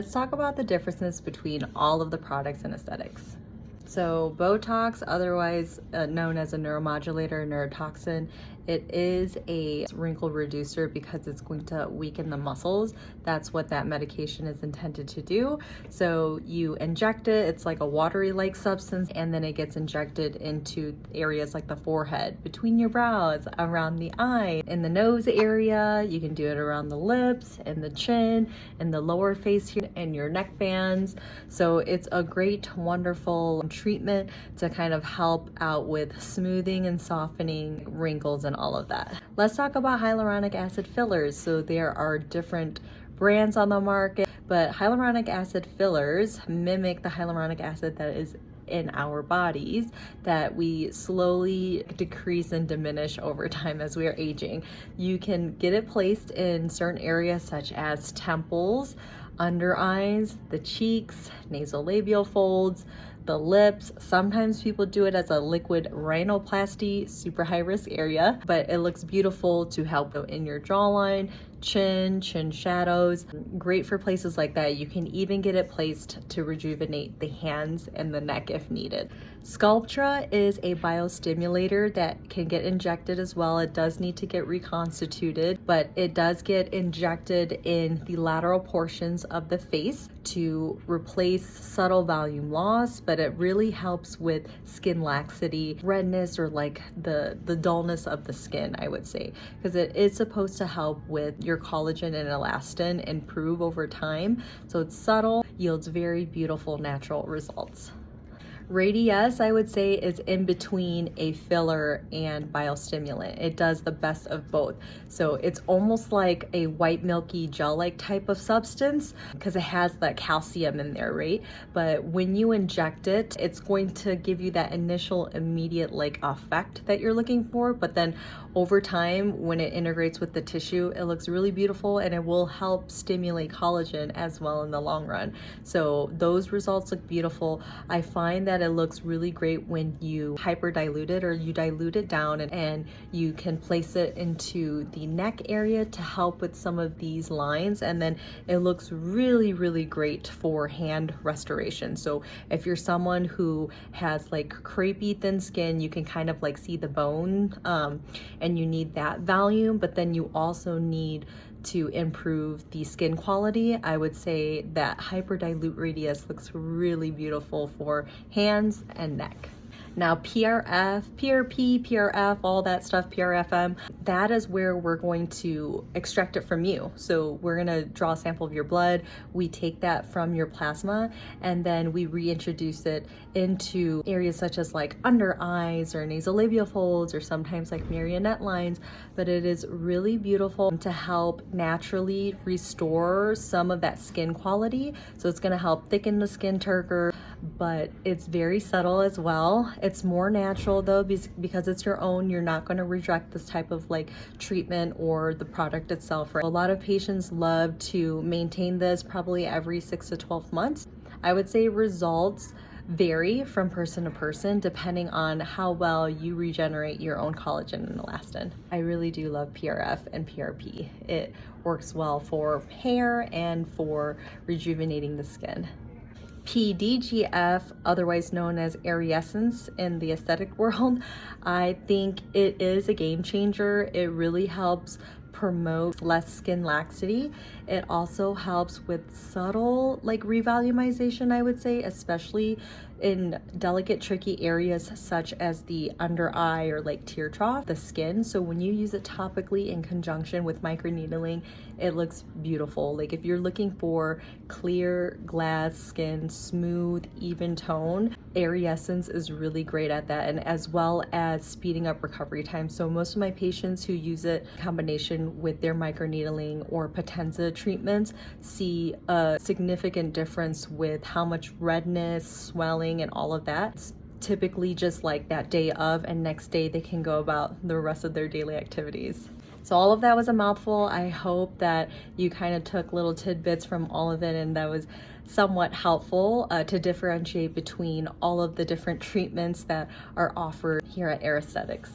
Let's talk about the differences between all of the products in aesthetics. So Botox, otherwise known as a neuromodulator or neurotoxin, it is a wrinkle reducer because it's going to weaken the muscles. That's what that medication is intended to do. So you inject it, it's like a watery-like substance, and then it gets injected into areas like the forehead, between your brows, around the eye, in the nose area. You can do it around the lips and the chin and the lower face here and your neck bands. So it's a great, wonderful treatment to kind of help out with smoothing and softening wrinkles and all of that. Let's talk about hyaluronic acid fillers. So there are different brands on the market, but hyaluronic acid fillers mimic the hyaluronic acid that is in our bodies that we slowly decrease and diminish over time as we are aging. You can get it placed in certain areas such as temples, under eyes, the cheeks, nasolabial folds, the lips. Sometimes people do it as a liquid rhinoplasty, super high risk area, but it looks beautiful to help in your jawline, chin shadows. Great for places like that. You can even get it placed to rejuvenate the hands and the neck if needed. Sculptra is a biostimulator that can get injected as well. It does need to get reconstituted, but it does get injected in the lateral portions of the face to replace subtle volume loss, but it really helps with skin laxity, redness, or like the dullness of the skin, I would say, because it is supposed to help with your collagen and elastin improve over time. So it's subtle, yields very beautiful natural results. Radiesse, I would say, is in between a filler and biostimulant. It does the best of both. So it's almost like a white milky gel-like type of substance because it has that calcium in there, right? But when you inject it, it's going to give you that initial immediate like effect that you're looking for. But then over time, when it integrates with the tissue, it looks really beautiful and it will help stimulate collagen as well in the long run. So those results look beautiful. I find that it looks really great when you hyper dilute it or you dilute it down and you can place it into the neck area to help with some of these lines, and then it looks really, really great for hand restoration. So if you're someone who has like crepey thin skin, you can kind of like see the bone and you need that volume, but then you also need to improve the skin quality. I would say that hyperdilute radius looks really beautiful for hands and neck. Now PRF, PRP, PRF, all that stuff, prfm, that is where we're going to extract it from you. So we're gonna draw a sample of your blood, we take that from your plasma, and then we reintroduce it into areas such as like under eyes or nasolabial folds or sometimes like marionette lines. But it is really beautiful to help naturally restore some of that skin quality. So it's gonna help thicken the skin turgor, but it's very subtle as well. It's more natural though, because it's your own. You're not going to reject this type of like treatment or the product itself. Right? A lot of patients love to maintain this probably every 6 to 12 months. I would say results vary from person to person depending on how well you regenerate your own collagen and elastin. I really do love PRF and PRP. It works well for hair and for rejuvenating the skin. PDGF, otherwise known as Ariescence in the aesthetic world, I think it is a game changer. It really helps promote less skin laxity. It also helps with subtle like revolumization, I would say, especially in delicate, tricky areas such as the under eye or like tear trough, the skin. So when you use it topically in conjunction with microneedling, it looks beautiful. Like if you're looking for clear glass skin, smooth, even tone, Ariescence is really great at that, and as well as speeding up recovery time. So most of my patients who use it in combination with their microneedling or Potenza treatments see a significant difference with how much redness, swelling, and all of that. It's typically just like that day of, and next day they can go about the rest of their daily activities. So all of that was a mouthful. I hope that you kind of took little tidbits from all of it and that was somewhat helpful to differentiate between all of the different treatments that are offered here at Aesthetics.